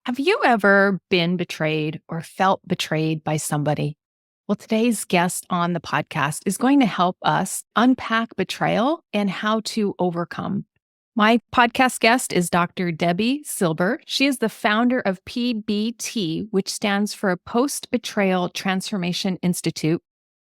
Have you ever been betrayed or felt betrayed by somebody? Well, today's guest on the podcast is going to help us unpack betrayal and how to overcome. My podcast guest is Dr. Debi Silber. She is the founder of PBT, which stands for Post Betrayal Transformation Institute.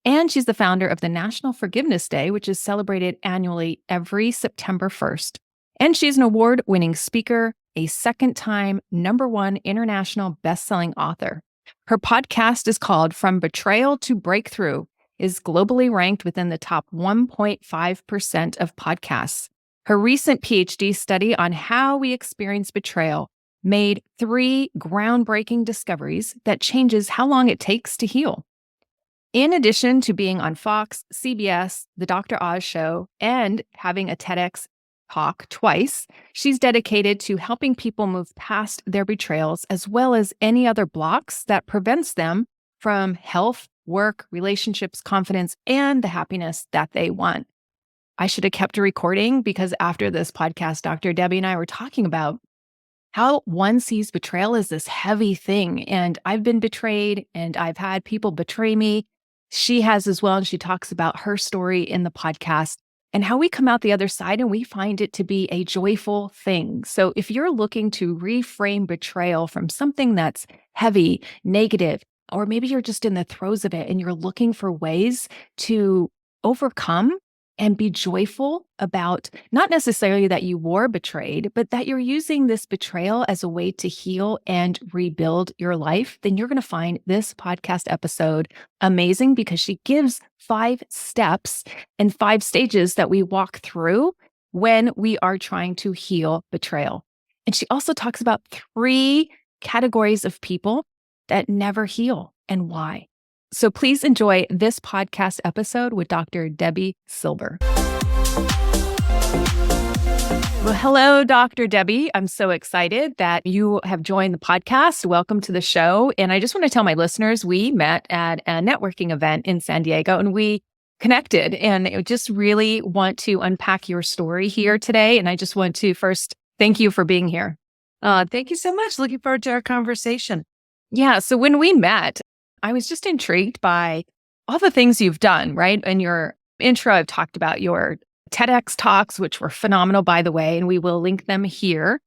And she's the founder of the National Forgiveness Day, which is celebrated annually every September 1st. And she's an award winning speaker, a second time #1 international best-selling author. Her podcast is called From Betrayal to Breakthrough, is globally ranked within the top 1.5% of podcasts. Her recent PhD study on how we experience betrayal made 3 groundbreaking discoveries that changes how long it takes to heal. In addition to being on Fox, CBS, The Dr. Oz Show, and having a TEDx talk twice, she's dedicated to helping people move past their betrayals as well as any other blocks that prevents them from health, work, relationships, confidence, and the happiness that they want. I should have kept a recording because after this podcast, Dr. Debi and I were talking about how one sees betrayal as this heavy thing. And I've been betrayed and I've had people betray me. She has as well. And she talks about her story in the podcast and how we come out the other side and we find it to be a joyful thing. So if you're looking to reframe betrayal from something that's heavy, negative, or maybe you're just in the throes of it and you're looking for ways to overcome and be joyful about not necessarily that you were betrayed, but that you're using this betrayal as a way to heal and rebuild your life, then you're going to find this podcast episode amazing because she gives 5 steps and 5 stages that we walk through when we are trying to heal betrayal. And she also talks about 3 categories of people that never heal and why. So please enjoy this podcast episode with Dr. Debi Silber. Well, hello, Dr. Debi. I'm so excited that you have joined the podcast. Welcome to the show. And I just want to tell my listeners, we met at a networking event in San Diego and we connected. And I just really want to unpack your story here today. And I just want to first thank you for being here. Thank you so much. Looking forward to our conversation. Yeah. So when we met, I was just intrigued by all the things you've done, right? In your intro, I've talked about your TEDx talks, which were phenomenal, by the way, and we will link them here.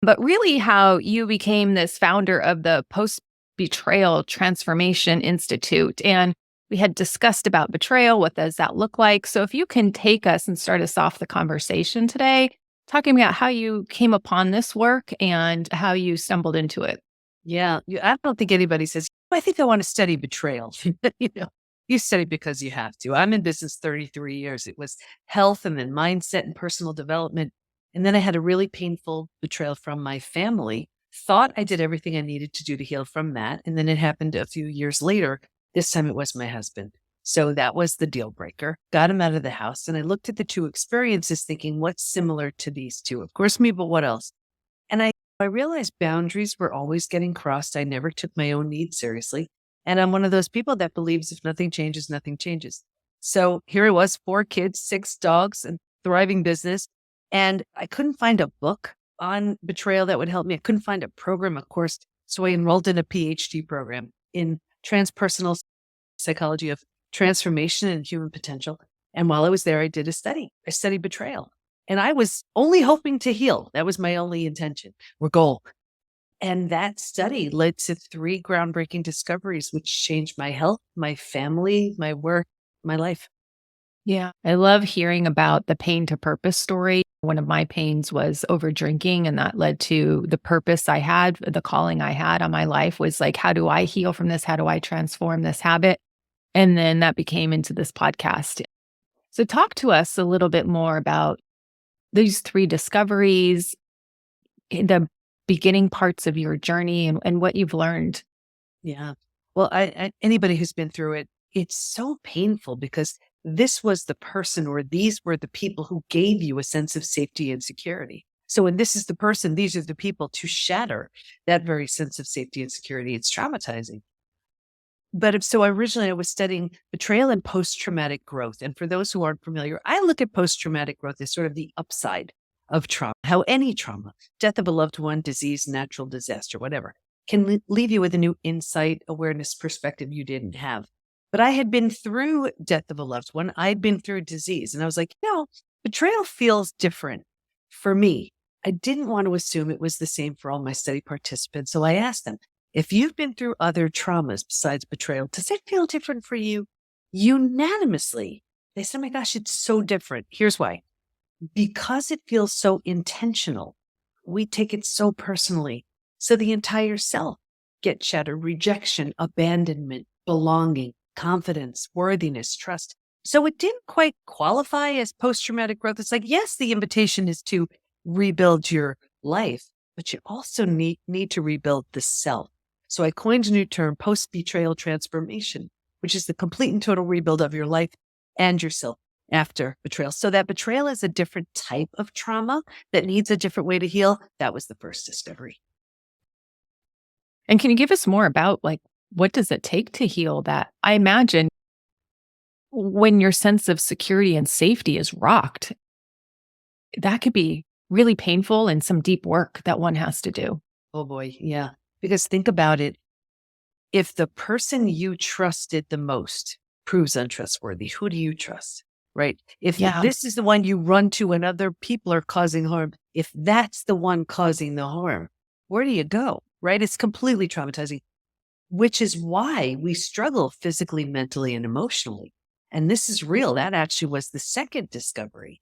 But really how you became this founder of the Post-Betrayal Transformation Institute. And we had discussed about betrayal. What does that look like? So if you can take us and start us off the conversation today, talking about how you came upon this work and how you stumbled into it. Yeah, I don't think anybody says, I think I want to study betrayal. You study because you have to. I'm in business 33 years. It was health and then mindset and personal development. And then I had a really painful betrayal from my family. Thought I did everything I needed to do to heal from that. And then it happened a few years later. This time it was my husband. So that was the deal breaker. Got him out of the house. And I looked at the 2 experiences thinking, what's similar to these 2? Of course, me, but what else? And I realized boundaries were always getting crossed. I never took my own needs seriously. And I'm one of those people that believes if nothing changes, nothing changes. So here I was, 4 kids, 6 dogs, and thriving business. And I couldn't find a book on betrayal that would help me. I couldn't find a program, of course. So I enrolled in a PhD program in transpersonal psychology of transformation and human potential. And while I was there, I did a study. I studied betrayal. And I was only hoping to heal. That was my only intention or goal. And that study led to 3 groundbreaking discoveries, which changed my health, my family, my work, my life. Yeah. I love hearing about the pain to purpose story. One of my pains was over drinking, and that led to the purpose I had, the calling I had on my life was like, how do I heal from this? How do I transform this habit? And then that became into this podcast. So talk to us a little bit more about these 3 discoveries, the beginning parts of your journey and what you've learned. Yeah. Well, anybody who's been through it, it's so painful because this was the person or these were the people who gave you a sense of safety and security. So when this is the person, these are the people to shatter that very sense of safety and security. It's traumatizing. But so originally I was studying betrayal and post-traumatic growth. And for those who aren't familiar, I look at post-traumatic growth as sort of the upside of trauma, how any trauma, death of a loved one, disease, natural disaster, whatever, can leave you with a new insight, awareness, perspective you didn't have. But I had been through death of a loved one. I'd been through disease. And I was like, betrayal feels different for me. I didn't want to assume it was the same for all my study participants. So I asked them, if you've been through other traumas besides betrayal, does it feel different for you? Unanimously, they said, oh my gosh, it's so different. Here's why. Because it feels so intentional, we take it so personally. So the entire self gets shattered: rejection, abandonment, belonging, confidence, worthiness, trust. So it didn't quite qualify as post-traumatic growth. It's like, yes, the invitation is to rebuild your life, but you also need to rebuild the self. So I coined a new term, post-betrayal transformation, which is the complete and total rebuild of your life and yourself after betrayal. So that betrayal is a different type of trauma that needs a different way to heal. That was the first discovery. And can you give us more about what does it take to heal that? I imagine when your sense of security and safety is rocked, that could be really painful and some deep work that one has to do. Oh boy. Yeah. Because think about it. If the person you trusted the most proves untrustworthy, who do you trust? Right? If this is the one you run to when other people are causing harm, if that's the one causing the harm, where do you go? Right? It's completely traumatizing, which is why we struggle physically, mentally, and emotionally. And this is real. That actually was the second discovery.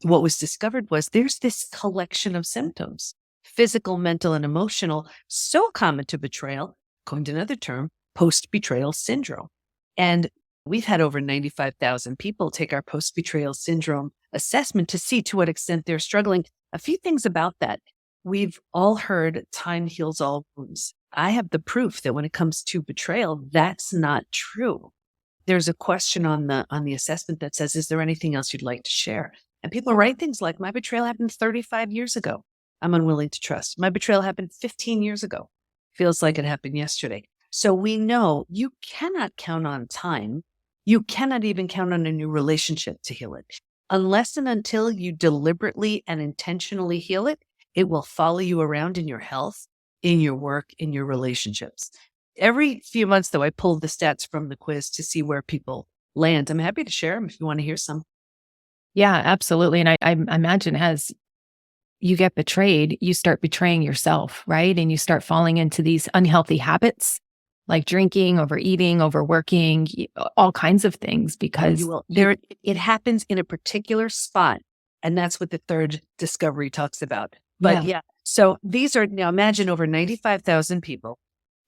What was discovered was there's this collection of symptoms, physical, mental, and emotional, so common to betrayal, coined another term, post-betrayal syndrome. And we've had over 95,000 people take our post-betrayal syndrome assessment to see to what extent they're struggling. A few things about that. We've all heard time heals all wounds. I have the proof that when it comes to betrayal, that's not true. There's a question on the assessment that says, is there anything else you'd like to share? And people write things like, my betrayal happened 35 years ago. I'm unwilling to trust. My betrayal happened 15 years ago. Feels like it happened yesterday. So we know you cannot count on time. You cannot even count on a new relationship to heal it. Unless and until you deliberately and intentionally heal it, it will follow you around in your health, in your work, in your relationships. Every few months, though, I pull the stats from the quiz to see where people land. I'm happy to share them if you want to hear some. Yeah, absolutely. And I imagine as you get betrayed, you start betraying yourself, right? And you start falling into these unhealthy habits like drinking, overeating, overworking, all kinds of things because it happens in a particular spot. And that's what the third discovery talks about. But so these are, now imagine over 95,000 people,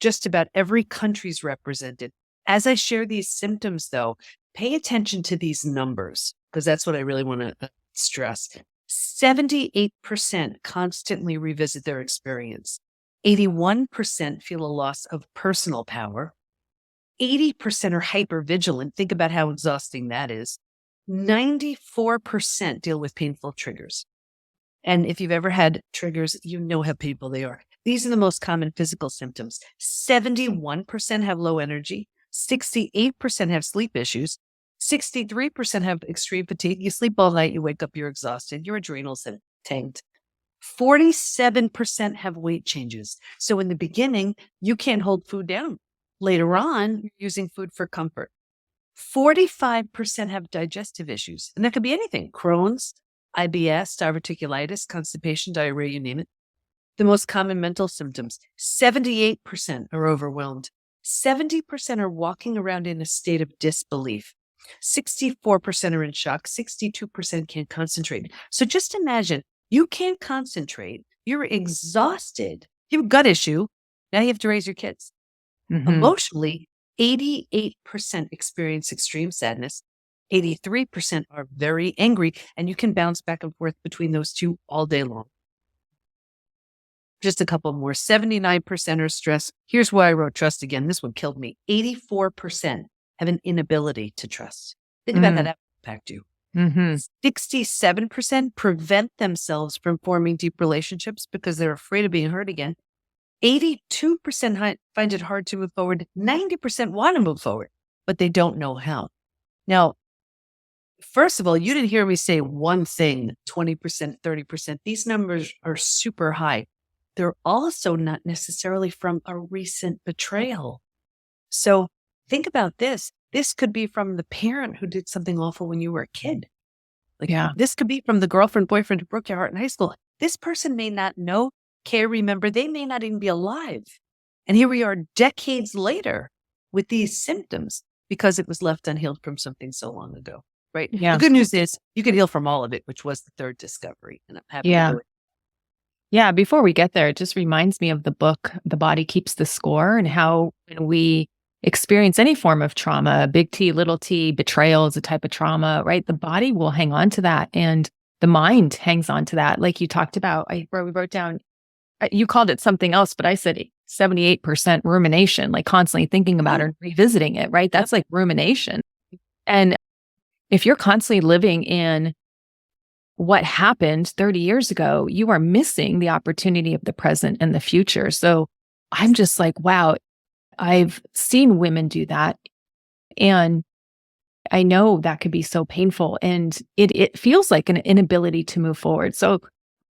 just about every country's represented. As I share these symptoms, though, pay attention to these numbers, because that's what I really want to stress. 78% constantly revisit their experience. 81% feel a loss of personal power. 80% are hypervigilant. Think about how exhausting that is. 94% deal with painful triggers. And if you've ever had triggers, you know how painful they are. These are the most common physical symptoms. 71% have low energy. 68% have sleep issues. 63% have extreme fatigue. You sleep all night, you wake up, you're exhausted. Your adrenals have tanked. 47% have weight changes. So in the beginning, you can't hold food down. Later on, you're using food for comfort. 45% have digestive issues. And that could be anything: Crohn's, IBS, diverticulitis, constipation, diarrhea, you name it. The most common mental symptoms: 78% are overwhelmed. 70% are walking around in a state of disbelief. 64% are in shock. 62% can't concentrate. So just imagine, you can't concentrate. You're exhausted. You have a gut issue. Now you have to raise your kids. Emotionally, 88% experience extreme sadness. 83% are very angry, and you can bounce back and forth between those two all day long. Just a couple more. 79% are stressed. Here's why I wrote trust again. This one killed me. 84% have an inability to trust. Think about that impact you. 67% prevent themselves from forming deep relationships because they're afraid of being hurt again. 82% find it hard to move forward. 90% want to move forward, but they don't know how. Now, First of all, you didn't hear me say one thing, 20%, 30%. These numbers are super high. They're also not necessarily from a recent betrayal. So think about this. This could be from the parent who did something awful when you were a kid. Like Yeah. this could be from the girlfriend, boyfriend who broke your heart in high school. This person may not know, care, remember, they may not even be alive. And here we are decades later with these symptoms because it was left unhealed from something so long ago, right? The Yeah. good news is you can heal from all of it, which was the third discovery. And I'm happy to Yeah. go into. Yeah. Before we get there, it just reminds me of the book, The Body Keeps the Score, and how when we experience any form of trauma, big T, little t, betrayal is a type of trauma, right? The body will hang on to that. And the mind hangs on to that. Like you talked about, we wrote down, you called it something else, but I said 78% rumination, like constantly thinking about it and revisiting it, right? That's like rumination. And if you're constantly living in what happened 30 years ago, you are missing the opportunity of the present and the future. So I'm just like, wow, I've seen women do that. And I know that could be so painful. And it feels like an inability to move forward. So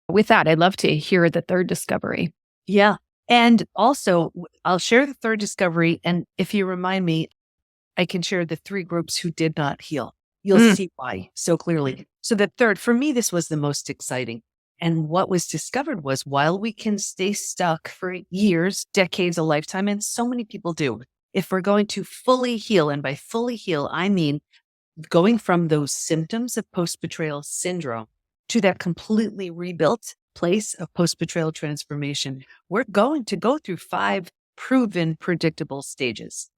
with that, I'd love to hear the third discovery. Yeah. And also, I'll share the third discovery. And if you remind me, I can share the three groups who did not heal. You'll see why so clearly. So the third, for me, this was the most exciting. And what was discovered was while we can stay stuck for years, decades, a lifetime, and so many people do, if we're going to fully heal, and by fully heal, I mean going from those symptoms of post-betrayal syndrome to that completely rebuilt place of post-betrayal transformation, we're going to go through 5 proven predictable stages.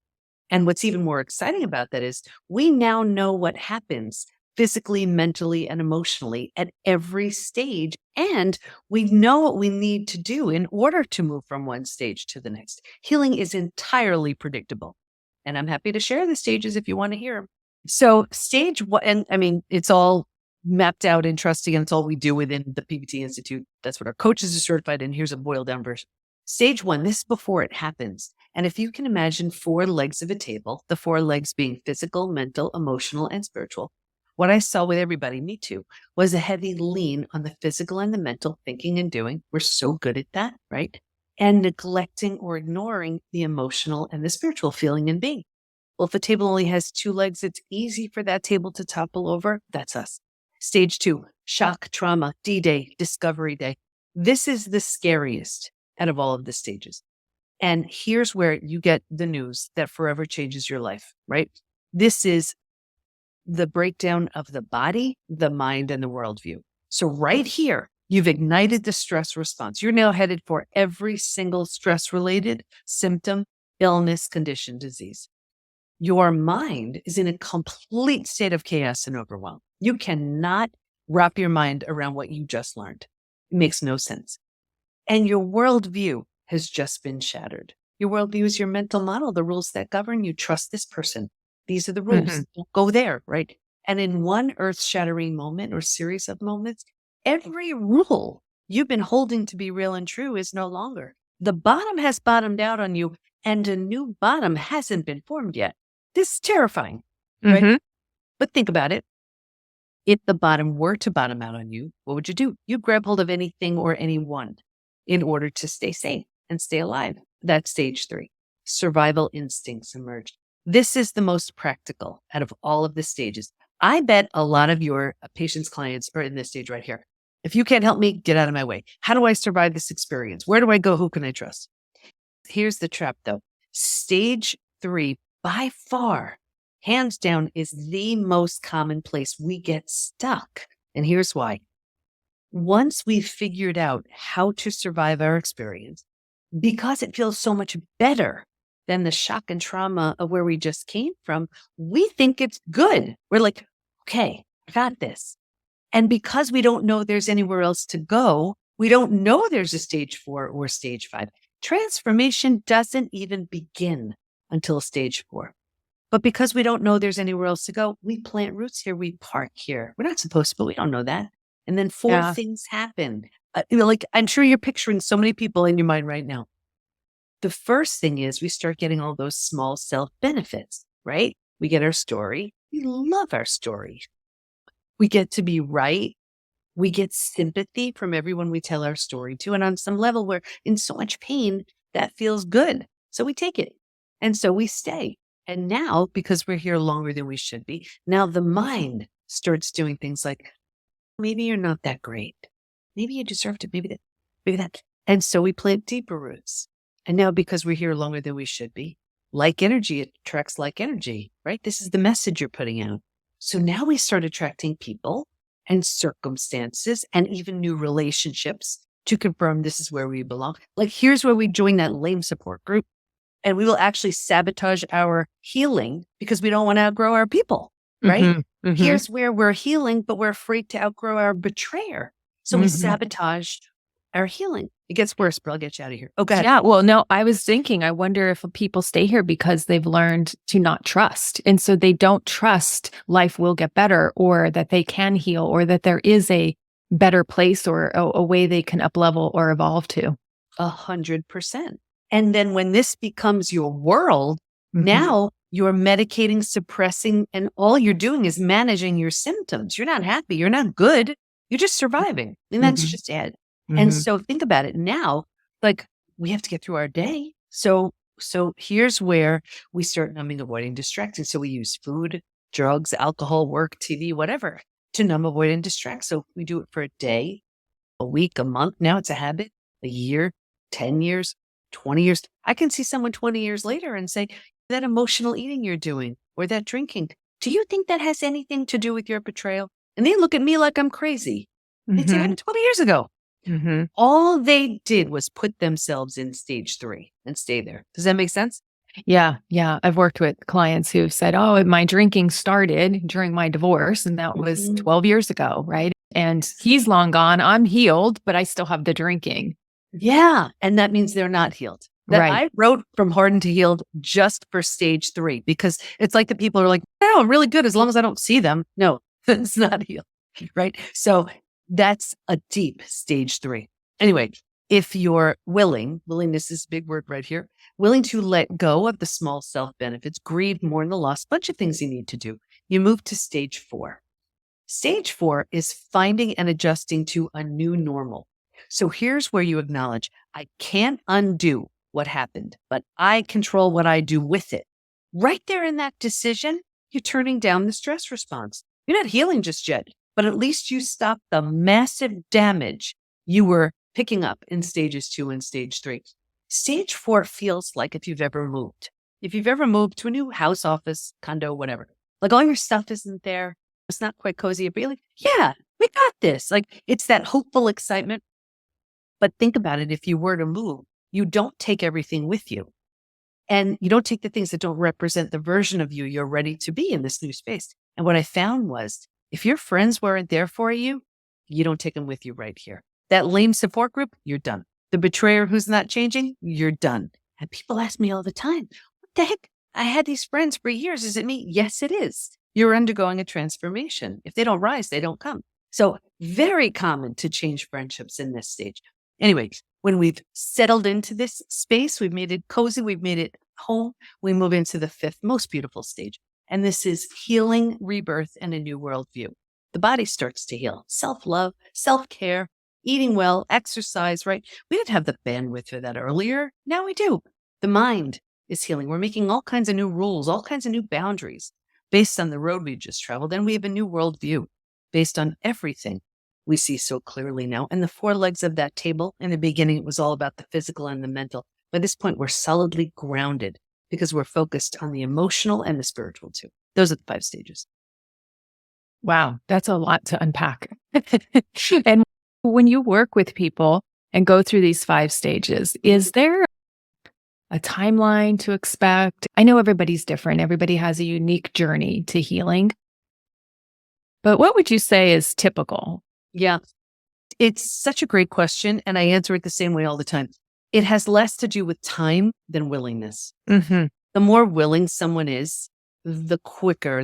And what's even more exciting about that is we now know what happens physically, mentally, and emotionally at every stage. And we know what we need to do in order to move from one stage to the next. Healing is entirely predictable. And I'm happy to share the stages if you want to hear them. So stage one, and I mean, it's all mapped out and trusting, and it's all we do within the PBT Institute. That's what our coaches are certified in. Here's a boiled down version. Stage one, this is before it happens. And if you can imagine 4 legs of a table, the 4 legs being physical, mental, emotional, and spiritual, what I saw with everybody, me too, was a heavy lean on the physical and the mental thinking and doing. We're so good at that, right? And neglecting or ignoring the emotional and the spiritual feeling and being. Well, if a table only has 2 legs, it's easy for that table to topple over. That's us. Stage 2, shock, trauma, D-Day, discovery day. This is the scariest out of all of the stages. And here's where you get the news that forever changes your life, right? This is the breakdown of the body, the mind, and the worldview. So right here, you've ignited the stress response. You're now headed for every single stress-related symptom, illness, condition, disease. Your mind is in a complete state of chaos and overwhelm. You cannot wrap your mind around what you just learned. It makes no sense. And your worldview has just been shattered. Your worldview is your mental model, the rules that govern you. Trust this person. These are the rules. Don't go there, right? And in one earth-shattering moment or series of moments, every rule you've been holding to be real and true is no longer. The bottom has bottomed out on you, and a new bottom hasn't been formed yet. This is terrifying, right? But think about it. If the bottom were to bottom out on you, what would you do? You'd grab hold of anything or anyone in order to stay safe and stay alive. That's stage 3. Survival instincts emerge. This is the most practical out of all of the stages. I bet a lot of your patients' clients are in this stage right here. If you can't help me, get out of my way. How do I survive this experience? Where do I go? Who can I trust? Here's the trap though. Stage 3, by far, hands down, is the most common place we get stuck. And here's why. Once we've figured out how to survive our experience, because it feels so much better than the shock and trauma of where we just came from, we think it's good. We're like, okay, I got this. And because we don't know there's anywhere else to go, we don't know there's a stage 4 or stage 5. Transformation doesn't even begin until stage 4. But because we don't know there's anywhere else to go, we plant roots here, we park here. We're not supposed to, but we don't know that. And then 4 things happen. Like I'm sure you're picturing so many people in your mind right now. The first thing is we start getting all those small self benefits, right? We get our story. We love our story. We get to be right. We get sympathy from everyone we tell our story to. And on some level, we're in so much pain that feels good. So we take it. And so we stay. And now, because we're here longer than we should be, now the mind starts doing things like, maybe you're not that great. Maybe you deserve to, maybe that. And so we plant deeper roots. And now, because we're here longer than we should be, like energy attracts like energy, right? This is the message you're putting out. So now we start attracting people and circumstances and even new relationships to confirm this is where we belong. Like, here's where we join that lame support group, and we will actually sabotage our healing because we don't want to outgrow our people, right? Here's where we're healing, but we're afraid to outgrow our betrayer. So we sabotage our healing. It gets worse, but I'll get you out of here. Oh, go ahead. Yeah. Well, no, I was thinking, I wonder if people stay here because they've learned to not trust. And so they don't trust life will get better, or that they can heal, or that there is a better place or a way they can up level or evolve to. 100%. And then when this becomes your world, now you're medicating, suppressing, and all you're doing is managing your symptoms. You're not happy. You're not good. You're just surviving. And that's just it. And so think about it now, like, we have to get through our day. So here's where we start numbing, avoiding, distracting. So we use food, drugs, alcohol, work, TV, whatever to numb, avoid, and distract. So we do it for a day, a week, a month. Now it's a habit, a year, 10 years, 20 years. I can see someone 20 years later and say, that emotional eating you're doing or that drinking, do you think that has anything to do with your betrayal? And they look at me like I'm crazy. They said, 20 years ago. All they did was put themselves in stage 3 and stay there. Does that make sense? Yeah. Yeah. I've worked with clients who've said, oh, my drinking started during my divorce, and that was 12 years ago. Right. And he's long gone. I'm healed, but I still have the drinking. Yeah. And that means they're not healed. That Right. I wrote From Hardened to Healed just for stage 3, because it's like the people are like, no, I'm really good as long as I don't see them. No, it's not healed. Right. So that's a deep stage 3. Anyway, if you're willingness is a big word right here, willing to let go of the small self benefits, grieve, mourn the loss, bunch of things you need to do, you move to stage 4. Stage 4 is finding and adjusting to a new normal. So here's where you acknowledge, I can't undo what happened, but I control what I do with it. Right there in that decision, you're turning down the stress response. You're not healing just yet, but at least you stopped the massive damage you were picking up in stages 2 and stage 3. Stage 4 feels like if you've ever moved. If you've ever moved to a new house, office, condo, whatever, like all your stuff isn't there. It's not quite cozy. But you're like, yeah, we got this. Like, it's that hopeful excitement. But think about it. If you were to move, you don't take everything with you. And you don't take the things that don't represent the version of you you're ready to be in this new space. And what I found was, if your friends weren't there for you, you don't take them with you right here. That lame support group, you're done. The betrayer who's not changing, you're done. And people ask me all the time, what the heck? I had these friends for years. Is it me? Yes, it is. You're undergoing a transformation. If they don't rise, they don't come. So very common to change friendships in this stage. Anyway, when we've settled into this space, we've made it cozy, we've made it home, we move into the 5th most beautiful stage. And this is healing, rebirth, and a new worldview. The body starts to heal. Self-love, self-care, eating well, exercise, right? We didn't have the bandwidth for that earlier. Now we do. The mind is healing. We're making all kinds of new rules, all kinds of new boundaries based on the road we just traveled. And we have a new worldview based on everything we see so clearly now. And the 4 legs of that table, in the beginning, it was all about the physical and the mental. By this point, we're solidly grounded because we're focused on the emotional and the spiritual too. Those are the 5 stages. Wow, that's a lot to unpack. And when you work with people and go through these 5 stages, is there a timeline to expect? I know everybody's different. Everybody has a unique journey to healing. But what would you say is typical? Yeah, it's such a great question. And I answer it the same way all the time. It has less to do with time than willingness. The more willing someone is, the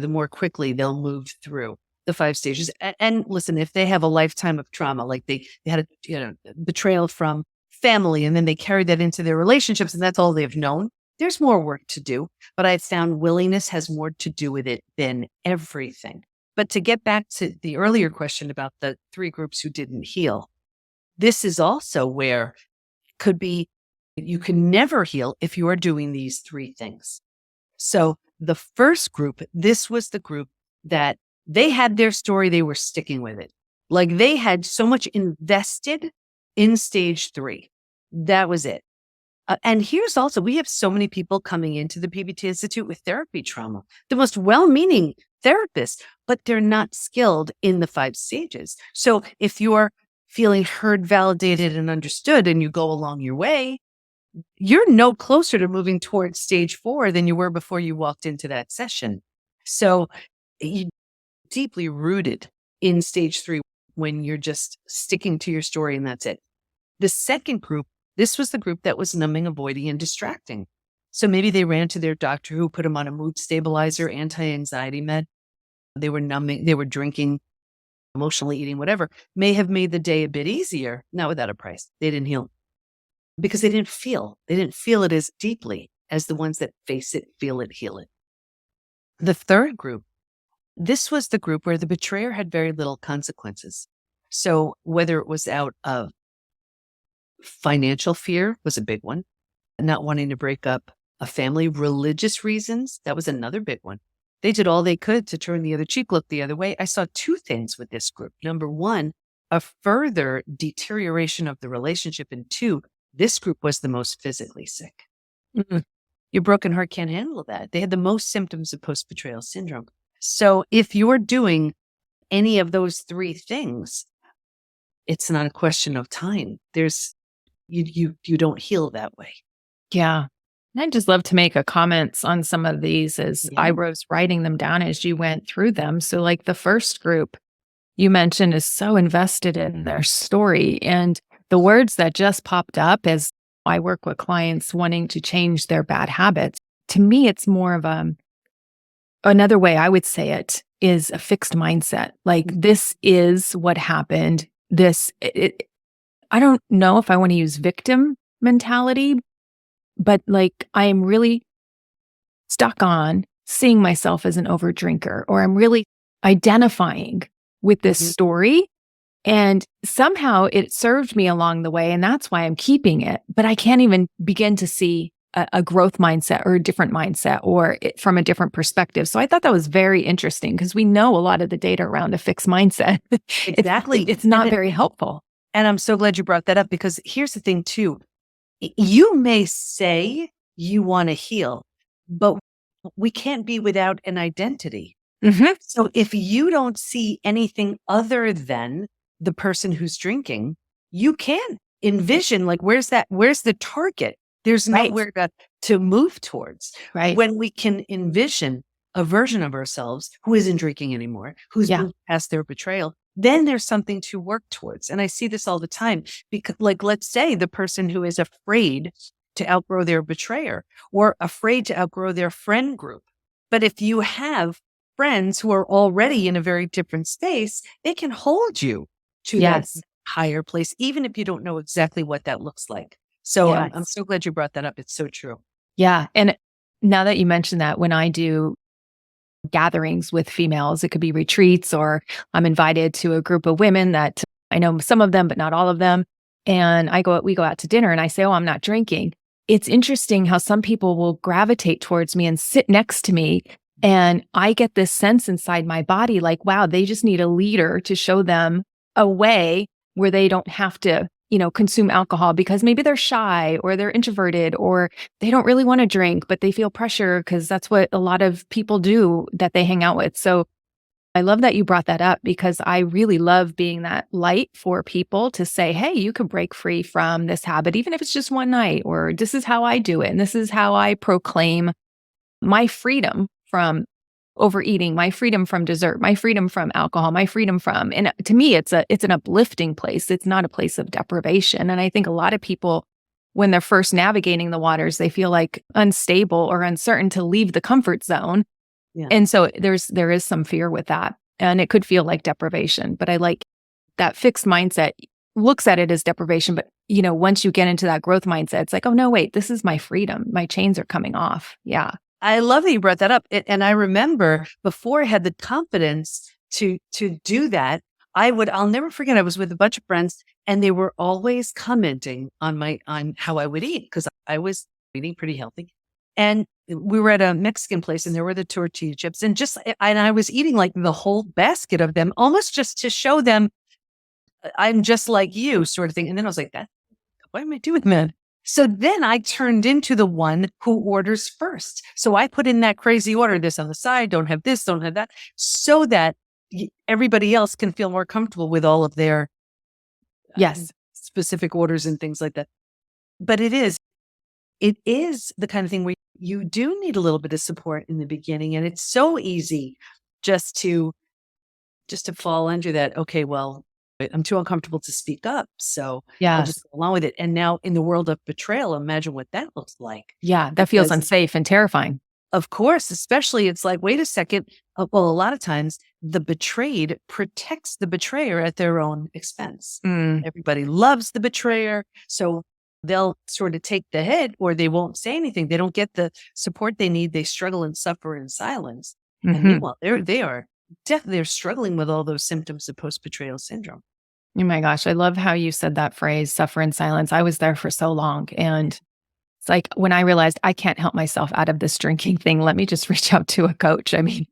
more quickly they'll move through the 5 stages. And listen, if they have a lifetime of trauma, like they had a betrayal from family, and then they carried that into their relationships, and that's all they've known, there's more work to do. But I've found willingness has more to do with it than everything. But to get back to the earlier question about the 3 groups who didn't heal, this is also where it could be you can never heal if you are doing these 3 things. So the first group, this was the group that they had their story, they were sticking with it. Like they had so much invested in stage 3. That was it. And here's also, we have so many people coming into the PBT Institute with therapy trauma, the most well-meaning therapists, but they're not skilled in the 5 stages. So if you're feeling heard, validated, and understood, and you go along your way, you're no closer to moving towards stage 4 than you were before you walked into that session. So you deeply rooted in stage 3 when you're just sticking to your story and that's it. The second group, this was the group that was numbing, avoiding, and distracting. So maybe they ran to their doctor who put them on a mood stabilizer, anti-anxiety med. They were numbing, they were drinking, emotionally eating, whatever, may have made the day a bit easier, not without a price. They didn't heal because they didn't feel it as deeply as the ones that face it, feel it, heal it. The third group, this was the group where the betrayer had very little consequences. So whether it was out of financial fear was a big one, not wanting to break up a family, religious reasons, that was another big one. They did all they could to turn the other cheek, look the other way. I saw 2 things with this group. Number 1, a further deterioration of the relationship. And 2, this group was the most physically sick. Your broken heart can't handle that. They had the most symptoms of post-betrayal syndrome. So if you're doing any of those 3 things, it's not a question of time. You don't heal that way. Yeah. And I'd just love to make a comments on some of these as I was writing them down as you went through them. So like the first group you mentioned is so invested in their story. And the words that just popped up as I work with clients wanting to change their bad habits, to me, it's more of another way I would say it is a fixed mindset. Like this is what happened. I don't know if I want to use victim mentality, but like I am really stuck on seeing myself as an overdrinker, or I'm really identifying with this story. And somehow it served me along the way. And that's why I'm keeping it. But I can't even begin to see a growth mindset or a different mindset or from a different perspective. So I thought that was very interesting because we know a lot of the data around a fixed mindset. Exactly. It's not very helpful. And I'm so glad you brought that up because here's the thing too. You may say you want to heal, but we can't be without an identity. So if you don't see anything other than the person who's drinking, you can envision like, where's the target? There's nowhere to move towards. Right. When we can envision a version of ourselves who isn't drinking anymore, who's moved past their betrayal, then there's something to work towards. And I see this all the time because like, let's say the person who is afraid to outgrow their betrayer or afraid to outgrow their friend group. But if you have friends who are already in a very different space, they can hold you to that higher place, even if you don't know exactly what that looks like. So I'm so glad you brought that up. It's so true. Yeah. And now that you mentioned that, when I do gatherings with females, it could be retreats, or I'm invited to a group of women that I know some of them, but not all of them. And we go out to dinner and I say, oh, I'm not drinking. It's interesting how some people will gravitate towards me and sit next to me. And I get this sense inside my body, like, wow, they just need a leader to show them a way where they don't have to, consume alcohol because maybe they're shy or they're introverted or they don't really want to drink, but they feel pressure because that's what a lot of people do that they hang out with. So I love that you brought that up because I really love being that light for people to say, hey, you could break free from this habit, even if it's just one night, or this is how I do it. And this is how I proclaim my freedom from overeating, my freedom from dessert, my freedom from alcohol, my freedom from, and to me, it's an uplifting place. It's not a place of deprivation. And I think a lot of people, when they're first navigating the waters, they feel like unstable or uncertain to leave the comfort zone. Yeah. And so there is some fear with that, and it could feel like deprivation, but I like that fixed mindset looks at it as deprivation. But, once you get into that growth mindset, it's like, oh no, wait, this is my freedom. My chains are coming off. Yeah. I love that you brought that up. And I remember before I had the confidence to do that, I'll never forget, I was with a bunch of friends and they were always commenting on how I would eat because I was eating pretty healthy. And we were at a Mexican place and there were the tortilla chips and I was eating like the whole basket of them, almost just to show them I'm just like you sort of thing. And then I was like, why am I doing that? So then I turned into the one who orders first. So I put in that crazy order, this on the side, don't have this, don't have that, so that everybody else can feel more comfortable with all of their Yes. specific orders and things like that. But it is the kind of thing where you do need a little bit of support in the beginning. And it's so easy just to fall under that. Okay, well, I'm too uncomfortable to speak up. So I'll just Yes. go along with it. And now in the world of betrayal, imagine what that looks like. Yeah. That feels Because unsafe and terrifying. of course, especially it's like, wait a second. Well, a lot of times the betrayed protects the betrayer at their own expense. Mm. Everybody loves the betrayer. So they'll sort of take the hit or they won't say anything. They don't get the support they need. They struggle and suffer in silence. And Mm-hmm. meanwhile, they're struggling with all those symptoms of post-betrayal syndrome. Oh my gosh. I love how you said that phrase, suffer in silence. I was there for so long. And it's like when I realized I can't help myself out of this drinking thing, let me just reach out to a coach. I mean,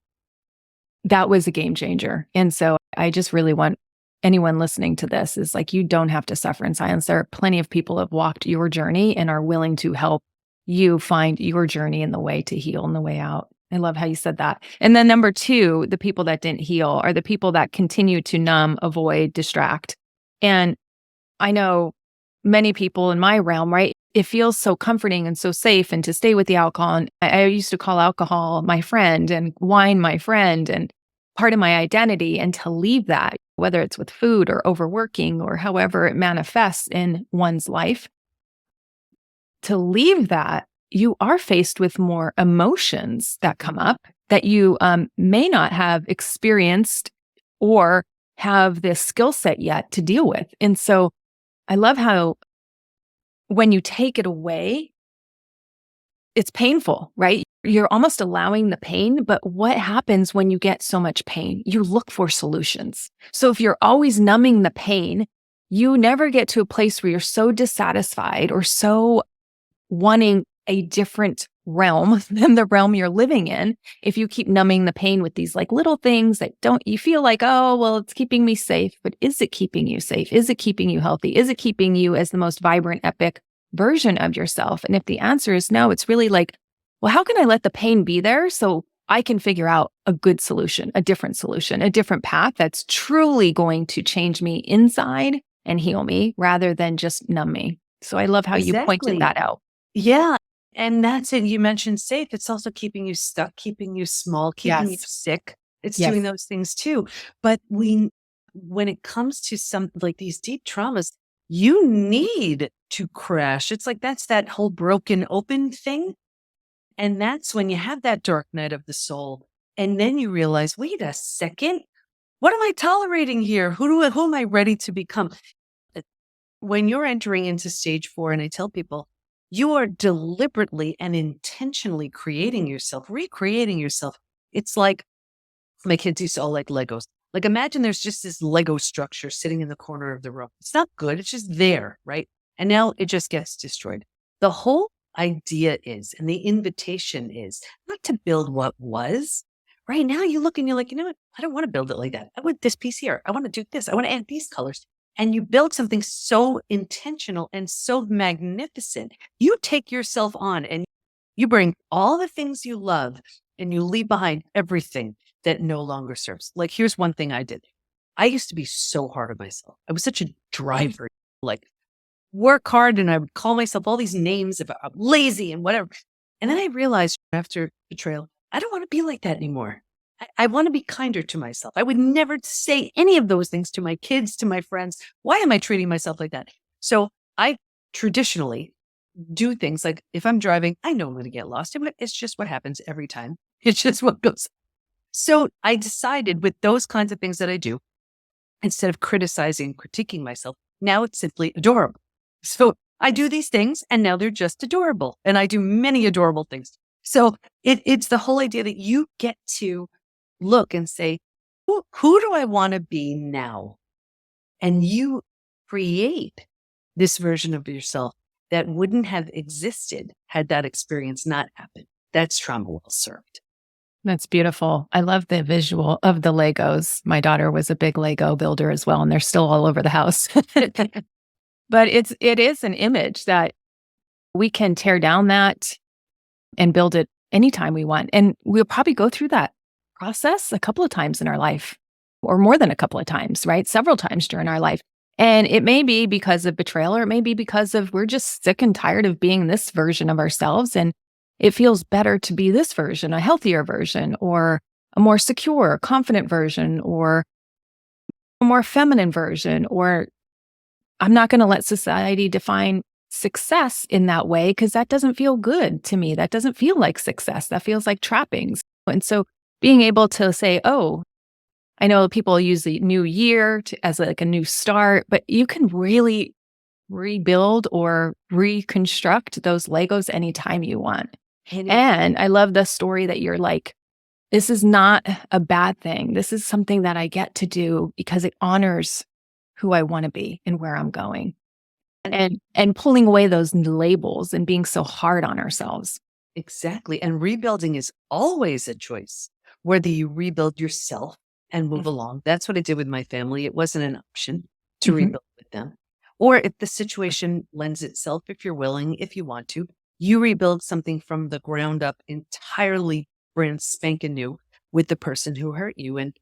that was a game changer. And so I just really want anyone listening to this is like, you don't have to suffer in silence. There are plenty of people who have walked your journey and are willing to help you find your journey and the way to heal and the way out. I love how you said that. And then number two, the people that didn't heal are the people that continue to numb, avoid, distract. And I know many people in my realm, right? It feels so comforting and so safe and to stay with the alcohol. And I used to call alcohol my friend and wine my friend and part of my identity. And to leave that, whether it's with food or overworking or however it manifests in one's life, to leave that, you are faced with more emotions that come up that you may not have experienced or have this skill set yet to deal with. And so I love how when you take it away, it's painful, right? You're almost allowing the pain, but what happens when you get so much pain? You look for solutions. So if you're always numbing the pain, you never get to a place where you're so dissatisfied or so wanting a different realm than the realm you're living in. If you keep numbing the pain with these like little things that you feel like, oh, well, it's keeping me safe, but is it keeping you safe? Is it keeping you healthy? Is it keeping you as the most vibrant, epic version of yourself? And if the answer is no, it's really like, well, how can I let the pain be there so I can figure out a good solution, a different path that's truly going to change me inside and heal me rather than just numb me. So I love how you pointed that out. Yeah. And that's it. You mentioned safe. It's also keeping you stuck, keeping you small, keeping you sick. It's doing those things too. But when it comes to some like these deep traumas, you need to crash. It's like that's that whole broken open thing. And that's when you have that dark night of the soul. And then you realize, wait a second, what am I tolerating here? Who am I ready to become? When you're entering into stage 4, and I tell people, you are deliberately and intentionally creating yourself, recreating yourself. It's like my kids used to all like Legos. Like imagine there's just this Lego structure sitting in the corner of the room. It's not good. It's just there, right? And now it just gets destroyed. The whole idea is, and the invitation is not to build what was. Right now you look and you're like, you know what? I don't want to build it like that. I want this piece here. I want to do this. I want to add these colors. And you build something so intentional and so magnificent. You take yourself on and you bring all the things you love and you leave behind everything that no longer serves. Like, here's one thing I did. I used to be so hard on myself. I was such a driver, like work hard. And I would call myself all these names about I'm lazy and whatever. And then I realized after betrayal, I don't want to be like that anymore. I want to be kinder to myself. I would never say any of those things to my kids, to my friends. Why am I treating myself like that? So I traditionally do things like if I'm driving, I know I'm going to get lost. It's just what happens every time. It's just what goes. So I decided with those kinds of things that I do, instead of criticizing, critiquing myself, now it's simply adorable. So I do these things and now they're just adorable. And I do many adorable things. So it's the whole idea that you get to look and say, who do I want to be now? And you create this version of yourself that wouldn't have existed had that experience not happened. That's trauma well served. That's beautiful. I love the visual of the Legos. My daughter was a big Lego builder as well, and they're still all over the house. But it is an image that we can tear down that and build it anytime we want. And we'll probably go through that process a couple of times in our life, or more than a couple of times, right? Several times during our life. And it may be because of betrayal, or it may be because of we're just sick and tired of being this version of ourselves. And it feels better to be this version, a healthier version, or a more secure, confident version, or a more feminine version, or I'm not going to let society define success in that way because that doesn't feel good to me. That doesn't feel like success. That feels like trappings. And so being able to say, oh, I know people use the new year as like a new start, but you can really rebuild or reconstruct those Legos anytime you want. And I love the story that you're like, this is not a bad thing. This is something that I get to do because it honors who I want to be and where I'm going. And pulling away those labels and being so hard on ourselves. Exactly. And rebuilding is always a choice, whether you rebuild yourself and move along. That's what I did with my family. It wasn't an option to rebuild with them. Or if the situation lends itself, if you're willing, if you want to, you rebuild something from the ground up, entirely brand spanking new with the person who hurt you. And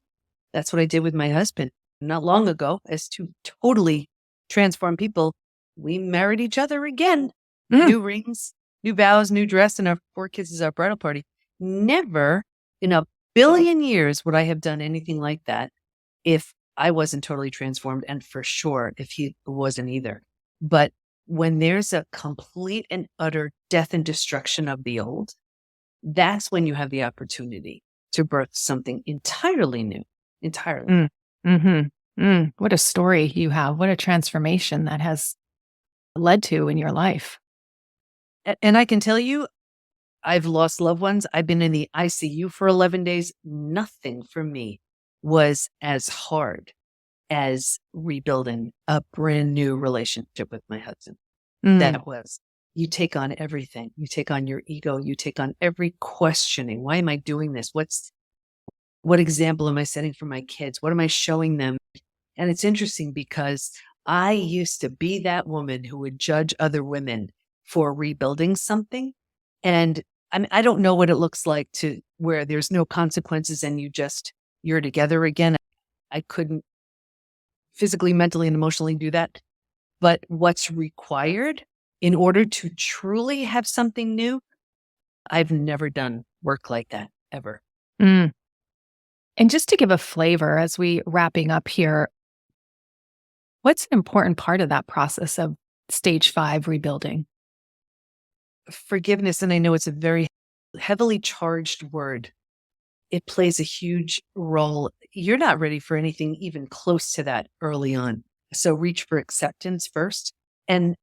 that's what I did with my husband. Not long ago, as two totally transformed people, we married each other again. New rings, new vows, new dress, and our 4 kids is our bridal party. Never in a billion years would I have done anything like that if I wasn't totally transformed, and for sure if he wasn't either. But when there's a complete and utter death and destruction of the old, that's when you have the opportunity to birth something entirely new, entirely. What a story you have. What a transformation that has led to in your life. And I can tell you, I've lost loved ones. I've been in the ICU for 11 days. Nothing for me was as hard as rebuilding a brand new relationship with my husband. That was, you take on everything. You take on your ego. You take on every questioning. Why am I doing this? What example am I setting for my kids? What am I showing them? And it's interesting because I used to be that woman who would judge other women for rebuilding something. And I don't know what it looks like to where there's no consequences and you're together again. I couldn't physically, mentally, and emotionally do that. But what's required in order to truly have something new, I've never done work like that ever. And just to give a flavor as we wrapping up here, what's an important part of that process of stage 5 rebuilding? Forgiveness, and I know it's a very heavily charged word. It plays a huge role. You're not ready for anything even close to that early on. So reach for acceptance first. And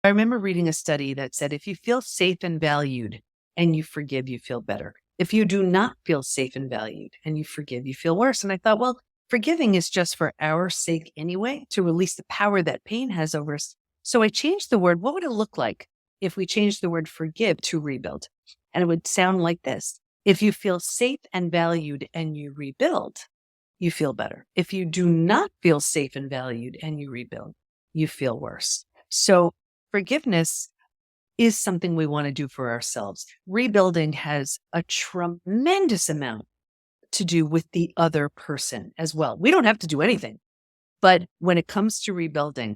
I remember reading a study that said, if you feel safe and valued and you forgive, you feel better. If you do not feel safe and valued and you forgive, you feel worse. And I thought, well, forgiving is just for our sake anyway, to release the power that pain has over us. So I changed the word. What would it look like if we changed the word forgive to rebuild? And it would sound like this. If you feel safe and valued and you rebuild, you feel better. If you do not feel safe and valued and you rebuild, you feel worse. So forgiveness is something we want to do for ourselves. Rebuilding has a tremendous amount to do with the other person as well. We don't have to do anything. But when it comes to rebuilding,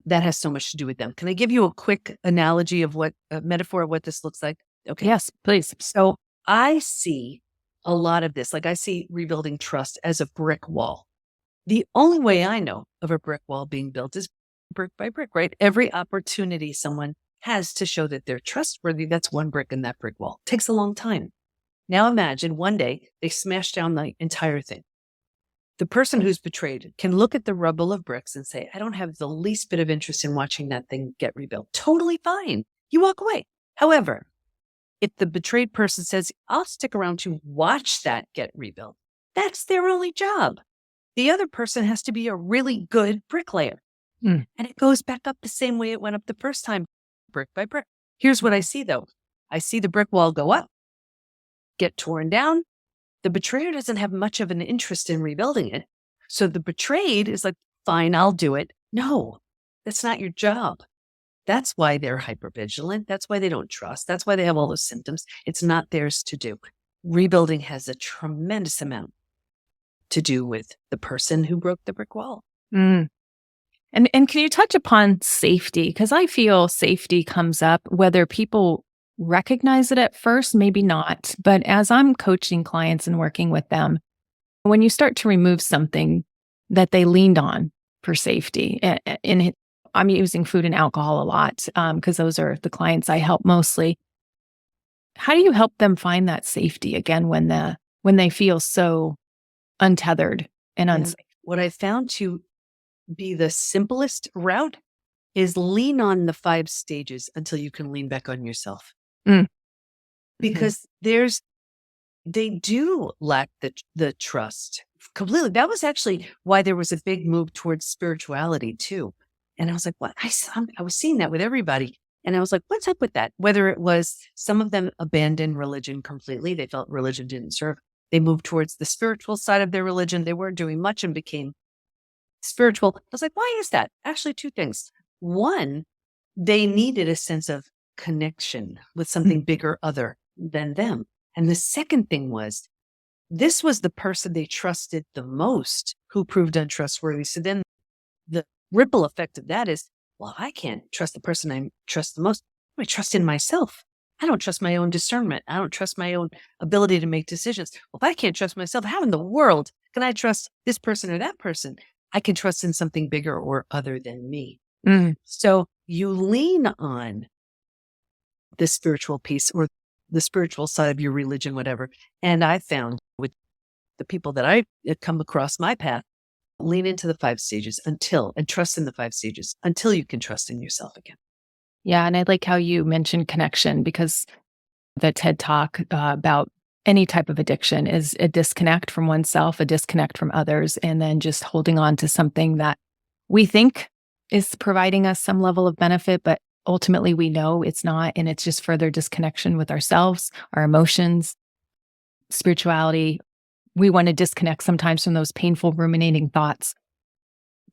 that has so much to do with them. Can I give you a quick analogy of a metaphor of what this looks like? Okay. Yes, please. So I see a lot of this. Like I see rebuilding trust as a brick wall. The only way I know of a brick wall being built is brick by brick, right? Every opportunity someone has to show that they're trustworthy, that's one brick in that brick wall. It takes a long time. Now imagine one day they smash down the entire thing. The person who's betrayed can look at the rubble of bricks and say, I don't have the least bit of interest in watching that thing get rebuilt. Totally fine. You walk away. However, if the betrayed person says, I'll stick around to watch that get rebuilt, That's their only job. The other person has to be a really good bricklayer. Mm. And it goes back up the same way it went up the first time, brick by brick. Here's what I see though. I see the brick wall go up, get torn down. The betrayer doesn't have much of an interest in rebuilding it. So the betrayed is like, fine, I'll do it. No, that's not your job. That's why they're hypervigilant. That's why they don't trust. That's why they have all those symptoms. It's not theirs to do. Rebuilding has a tremendous amount to do with the person who broke the brick wall. Mm. And can you touch upon safety? Because I feel safety comes up whether people recognize it at first, maybe not. But as I'm coaching clients and working with them, when you start to remove something that they leaned on for safety, and I'm using food and alcohol a lot because those are the clients I help mostly. How do you help them find that safety again when they feel so untethered and unsafe? What I found to be the simplest route is lean on the 5 stages until you can lean back on yourself. Mm. Because they do lack the trust completely. That was actually why there was a big move towards spirituality too. And I was like, what? I was seeing that with everybody. And I was like, what's up with that? Whether it was some of them abandoned religion completely. They felt religion didn't serve. They moved towards the spiritual side of their religion. They weren't doing much and became spiritual. I was like, why is that? Actually, 2 things. One, they needed a sense of connection with something bigger other than them. And the second thing was, this was the person they trusted the most who proved untrustworthy. So then the ripple effect of that is, well, I can't trust the person I trust the most. I trust in myself. I don't trust my own discernment. I don't trust my own ability to make decisions. Well, if I can't trust myself, how in the world can I trust this person or that person? I can trust in something bigger or other than me. Mm. So you lean on the spiritual piece or the spiritual side of your religion, whatever. And I found with the people that I had come across my path, lean into the 5 stages and trust in the 5 stages until you can trust in yourself again. Yeah. And I like how you mentioned connection because the TED Talk about any type of addiction is a disconnect from oneself, a disconnect from others, and then just holding on to something that we think is providing us some level of benefit, but ultimately we know it's not. And it's just further disconnection with ourselves, our emotions, spirituality. We want to disconnect sometimes from those painful ruminating thoughts.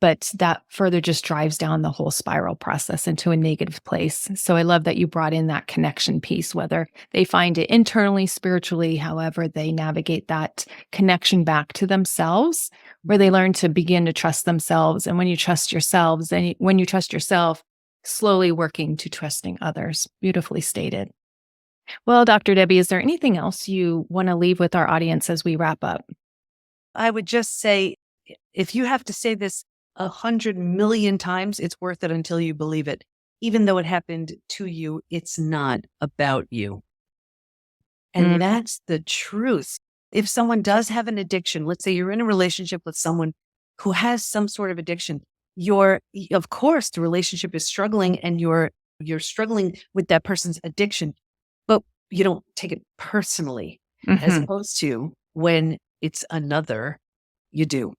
But that further just drives down the whole spiral process into a negative place. So I love that you brought in that connection piece, whether they find it internally, spiritually, however they navigate that connection back to themselves, where they learn to begin to trust themselves. And when you trust yourselves, and when you trust yourself, slowly working to trusting others. Beautifully stated. Well, Dr. Debi, is there anything else you want to leave with our audience as we wrap up? I would just say, if you have to say this 100 million times, it's worth it until you believe it. Even though it happened to you, it's not about you. And that's the truth. If someone does have an addiction, let's say you're in a relationship with someone who has some sort of addiction, of course, the relationship is struggling and you're struggling with that person's addiction, but you don't take it personally as opposed to when it's another, you do.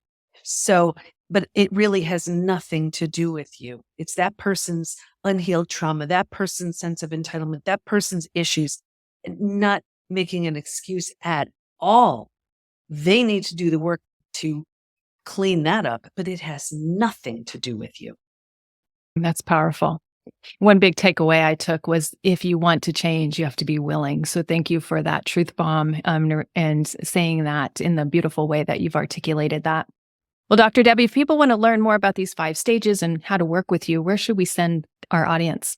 So, but it really has nothing to do with you. It's that person's unhealed trauma, that person's sense of entitlement, that person's issues, not making an excuse at all. They need to do the work to clean that up, but it has nothing to do with you. That's powerful. One big takeaway I took was if you want to change, you have to be willing. So thank you for that truth bomb and saying that in the beautiful way that you've articulated that. Well, Dr. Debi, if people want to learn more about these 5 stages and how to work with you, where should we send our audience?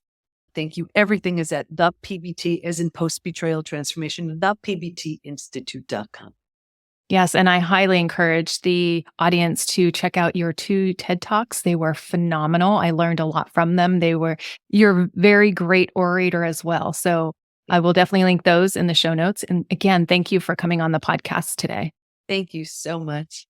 Thank you. Everything is at the PBT, as in post-betrayal transformation, thepbtinstitute.com. Yes, and I highly encourage the audience to check out your 2 TED Talks. They were phenomenal. I learned a lot from them. You're a very great orator as well. So I will definitely link those in the show notes. And again, thank you for coming on the podcast today. Thank you so much.